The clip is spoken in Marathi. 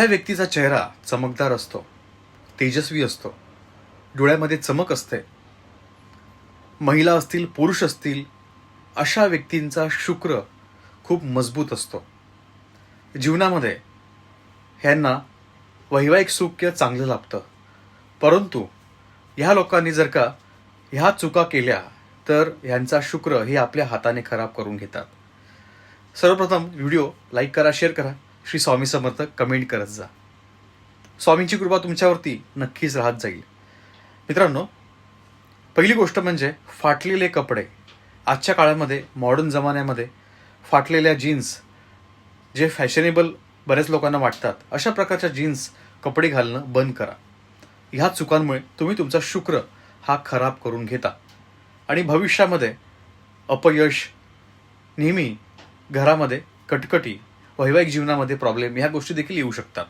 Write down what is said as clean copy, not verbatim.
त्या व्यक्तीचा चेहरा चमकदार असतो, तेजस्वी असतो, डोळ्यामध्ये चमक असते. महिला असतील, पुरुष असतील, अशा व्यक्तींचा शुक्र खूप मजबूत असतो. जीवनामध्ये ह्यांना वैवाहिक सुख चांगलं लाभतं. परंतु ह्या लोकांनी जर का ह्या चुका केल्या तर ह्यांचा शुक्र हे आपल्या हाताने खराब करून घेतात. सर्वप्रथम व्हिडिओ लाईक करा, शेअर करा, श्री स्वामी समर्थ कमेंट करत जा. स्वामींची कृपा तुमच्यावरती नक्कीच राहत जाईल. मित्रांनो, पहिली गोष्ट म्हणजे फाटलेले कपडे. आजच्या काळामध्ये, मॉडर्न जमान्यामध्ये फाटलेल्या जीन्स जे फॅशनेबल बऱ्याच लोकांना वाटतात, अशा प्रकारच्या जीन्स कपडे घालणं बंद करा. ह्या चुकांमुळे तुम्ही तुमचा शुक्र हा खराब करून घेता आणि भविष्यामध्ये अपयश, नेहमी घरामध्ये कटकटी, वैवाहिक जीवनामध्ये प्रॉब्लेम, ह्या गोष्टी देखील येऊ शकतात.